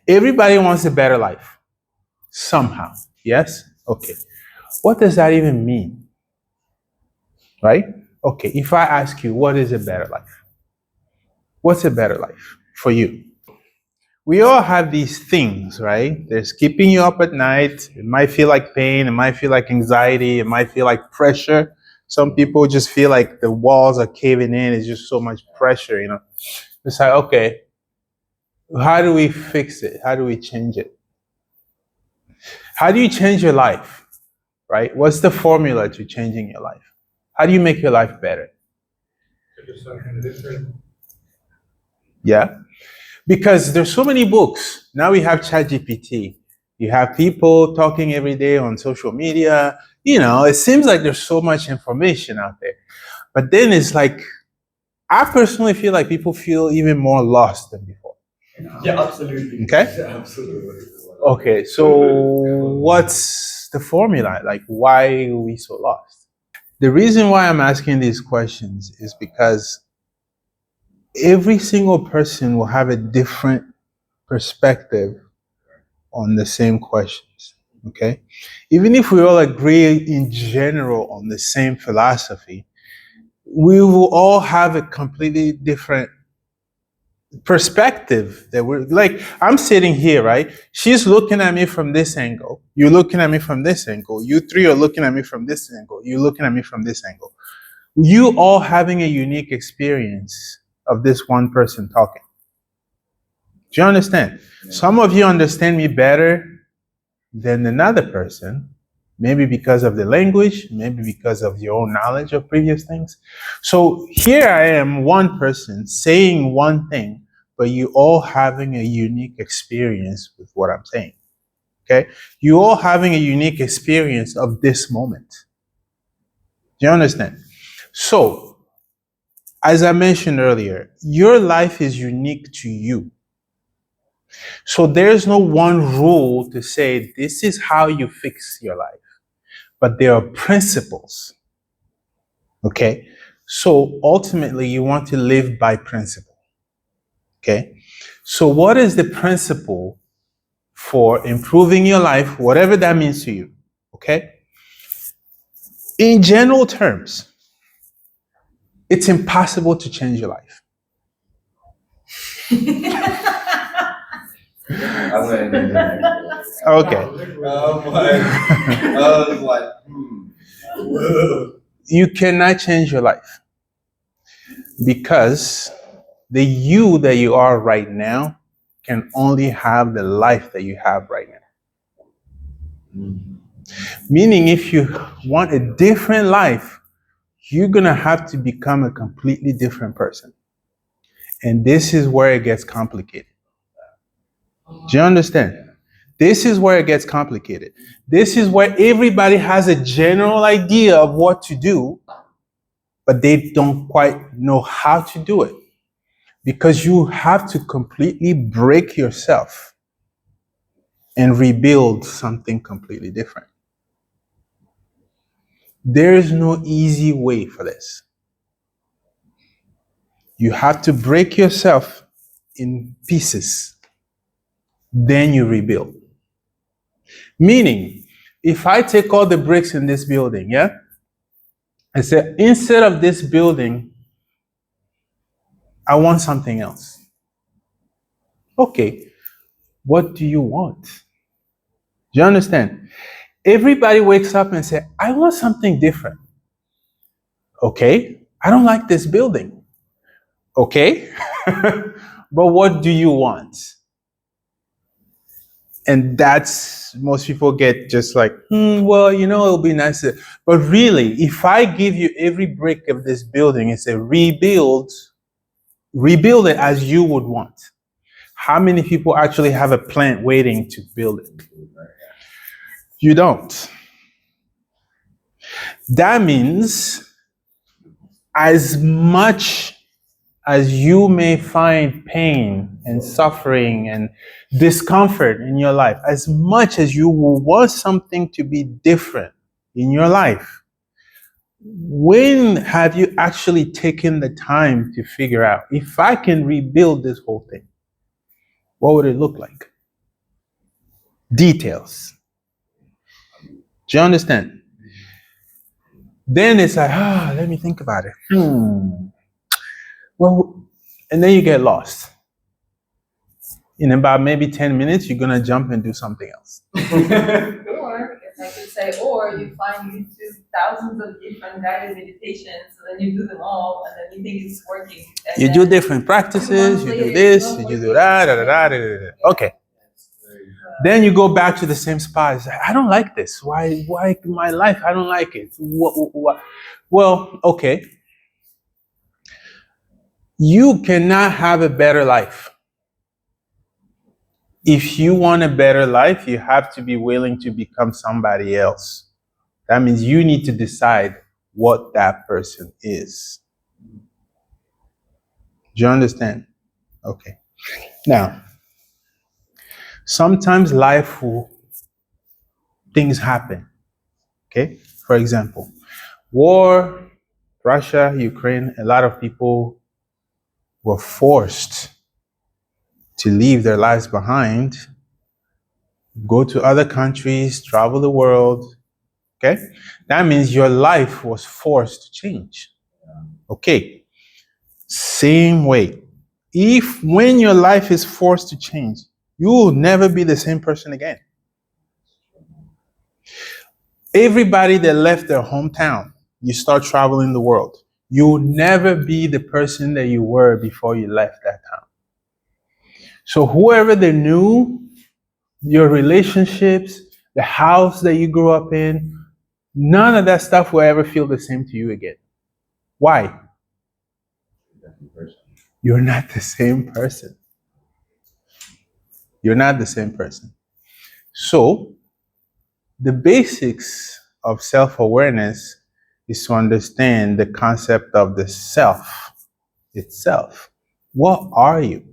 Everybody wants a better life. Somehow. Yes? Okay. What does that even mean? Right? Okay, if I ask you, what is a better life? What's a better life for you? We all have these things, right? There's keeping you up at night. It might feel like pain. It might feel like anxiety. It might feel like pressure. Some people just feel like the walls are caving in. It's just so much pressure, you know. It's like, okay, how do we fix it? How do we change it? How do you change your life, right? What's the formula to changing your life? How do you make your life better? Yeah, because there's so many books. Now we have ChatGPT. You have people talking every day on social media. You know, it seems like there's so much information out there. But then it's like, I personally feel like people feel even more lost than before. Yeah, absolutely. Okay? Yeah, absolutely. Okay, so what's the formula? Like, why are we so lost? The reason why I'm asking these questions is because every single person will have a different perspective on the same questions. Okay? Even if we all agree in general on the same philosophy, we will all have a completely different perspective that we're like, I'm sitting here, right? She's looking at me from this angle. You're looking at me from this angle. You three are looking at me from this angle. You're looking at me from this angle. You all having a unique experience of this one person talking. Do you understand? Yeah. Some of you understand me better than another person, maybe because of the language, maybe because of your own knowledge of previous things. So here I am, one person saying one thing, but you all having a unique experience with what I'm saying. Okay? You all having a unique experience of this moment. Do you understand? So, as I mentioned earlier, your life is unique to you. So there's no one rule to say this is how you fix your life, but there are principles. Okay? So ultimately, you want to live by principle. Okay? So what is the principle for improving your life, whatever that means to you? Okay? In general terms, it's impossible to change your life. Okay. I was like, You cannot change your life because the you that you are right now can only have the life that you have right now. Meaning, if you want a different life, you're going to have to become a completely different person. And this is where it gets complicated. Do you understand? This is where it gets complicated. This is where everybody has a general idea of what to do, but they don't quite know how to do it. Because you have to completely break yourself and rebuild something completely different. There is no easy way for this. You have to break yourself in pieces, then you rebuild. Meaning, if I take all the bricks in this building, yeah, I say, instead of this building, I want something else. Okay, what do you want? Do you understand? Everybody wakes up and says, I want something different. Okay, I don't like this building. Okay, but what do you want? And that's, most people get just like, well, you know, it'll be nice. But really, if I give you every brick of this building and say, rebuild it as you would want, how many people actually have a plant waiting to build it? You don't. That means as much as you may find pain and suffering and discomfort in your life, as much as you will want something to be different in your life, when have you actually taken the time to figure out, if I can rebuild this whole thing, what would it look like? Details. Do you understand? Then it's like, let me think about it. Well, and then you get lost. In about maybe 10 minutes, you're gonna jump and do something else. Or, if I could say, or you find YouTube thousands of different guided meditations, and then you do them all, and then you think it's working. And You then do different practices, you do this, you do that, da, da, da, da, da, da. Okay. Then you go back to the same spot. It's like, I don't like this. Why my life? I don't like it. What? Well, okay. You cannot have a better life. If you want a better life, you have to be willing to become somebody else. That means you need to decide what that person is. Do you understand? Okay. Now, sometimes things happen. Okay? For example, war, Russia, Ukraine, a lot of people were forced to leave their lives behind, go to other countries, travel the world. Okay? That means your life was forced to change. Okay. Same way. If when your life is forced to change, you will never be the same person again. Everybody that left their hometown, you start traveling the world. You will never be the person that you were before you left that town. So whoever they knew, your relationships, the house that you grew up in, none of that stuff will ever feel the same to you again. Why? You're not the same person. You're not the same person. So, the basics of self-awareness is to understand the concept of the self itself. What are you?